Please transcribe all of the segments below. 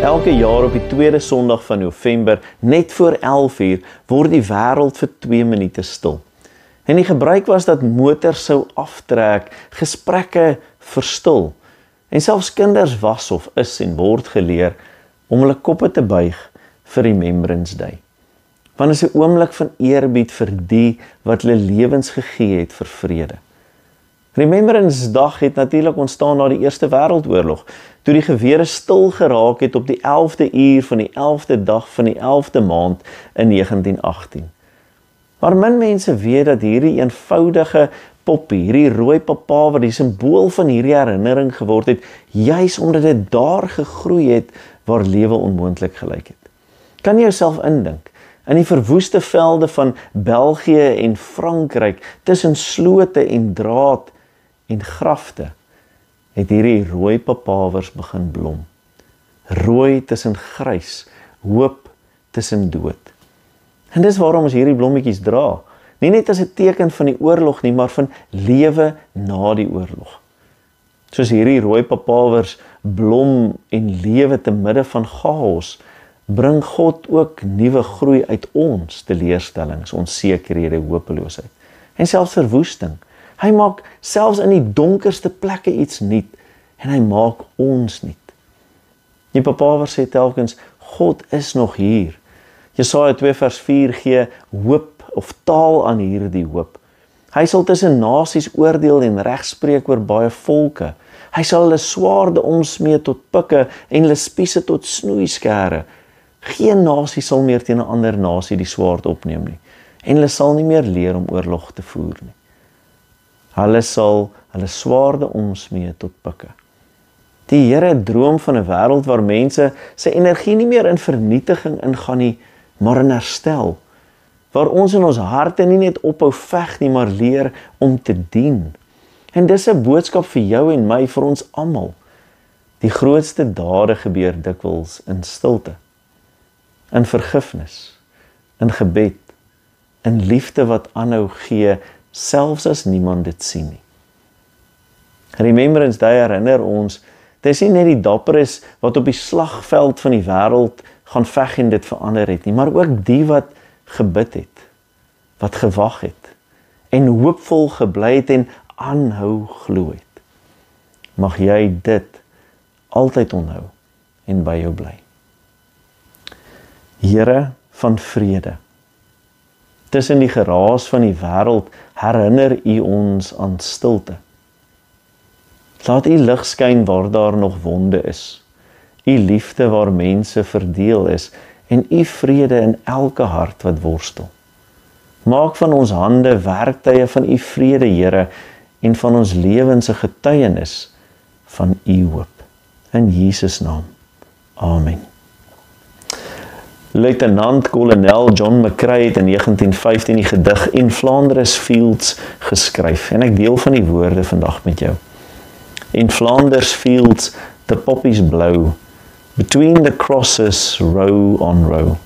Elke jaar op die tweede Sondag van November, net voor 11 uur, word die wêreld vir 2 minute stil. En die gebruik was dat motors sou aftrek, gesprekke verstil, en selfs kinders was of is en word geleer om hulle koppe te buig vir Remembrance Day. Want is 'n oomblik van eerbied vir die wat hulle lewens gegee het vir vrede. Remembrance Dag het natuurlik ontstaan na die Eerste Wêreldoorlog, toe die gewere stil geraak het op die 11de uur van die 11de dag van die 11de maand in 1918. Maar min mense weet dat hierdie eenvoudige poppie, hierdie rooi papawer, die simbool van hierdie herinnering geword het, juis omdat dit daar gegroei het waar lewe onmoontlik gelyk het. Kan jy jouself indink? In die verwoeste velde van België en Frankryk, tussen slote en draad en grafte, het hierdie rooi papawers begin blom. Rooi tussen grys, hoop tussen dood. En dis waarom ons hierdie blommetjies dra. Nie net as 'n teken van die oorlog nie, maar van lewe na die oorlog. Soos hierdie rooi papawers blom en lewe te midde van chaos, bring God ook nuwe groei uit ons teleurstellings, onsekerhede, hopeloosheid en selfs verwoesting. Hy maak selfs in die donkerste plekke iets nuut en hy maak ons nuut. Die papawer sê telkens, God is nog hier. Jesaja 2 vers 4 gee hoop of taal aan hierdie hoop. Hy sal tussen nasies oordeel en regspreek oor baie volke. Hy sal hulle swaarde omsmee tot pikke en hulle spiese tot snoeiskere. Geen nasie sal meer teen 'n ander nasie die swaard opneem nie. En hulle sal nie meer leer om oorlog te voer nie. Hulle sal hulle swaarde omsmee tot pikke. Die Here droom van 'n wêreld waar mense sy energie nie meer in vernietiging ingaan nie, maar in herstel. Waar ons in ons harte nie net ophou veg nie, maar leer om te dien. En dis 'n boodskap vir jou en my, vir ons almal. Die grootste dade gebeur dikwels in stilte. In vergifnis, in gebed, in liefde wat aanhou gee, selfs as niemand dit sien nie. Remembrance Day herinner ons, dis nie net die dapperes wat op die slagveld van die wêreld gaan veg en dit verander het nie, maar ook die wat gebid het, wat gewag het, en hoopvol gebly het en aanhou glo het. Mag jy dit altyd onthou en by jou bly. Here van vrede, tussen die geraas van die wêreld herinner U ons aan stilte. Laat U lig skyn waar daar nog wonde is, U liefde waar mense verdeel is en U vrede in elke hart wat worstel. Maak van ons hande werktuie van U vrede, Here, en van ons lewens 'n getuienis van U hoop. In Jesus naam. Amen. Luitenant-kolonel John McCrae het in 1915 die gedig In Flanders Fields geskryf en ek deel van die woorde vandag met jou. In Flanders Fields the poppies blow, between the crosses row on row.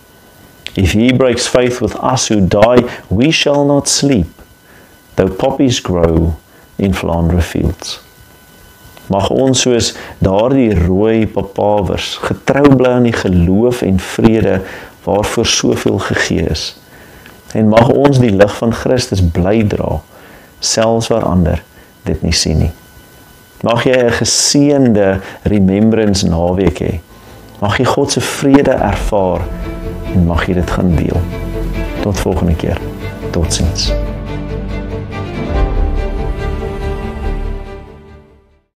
If he breaks faith with us who die, we shall not sleep, though poppies grow in Flanders Fields. Mag ons soos daardie rooi papawers getrou bly aan die geloof en vrede waarvoor soveel gegee is. En mag ons die lig van Christus bly dra, selfs waar ander dit nie sien nie. Mag jy 'n geseënde Remembrance naweek hê. Mag jy God se vrede ervaar en mag jy dit gaan deel. Tot volgende keer. Totsiens.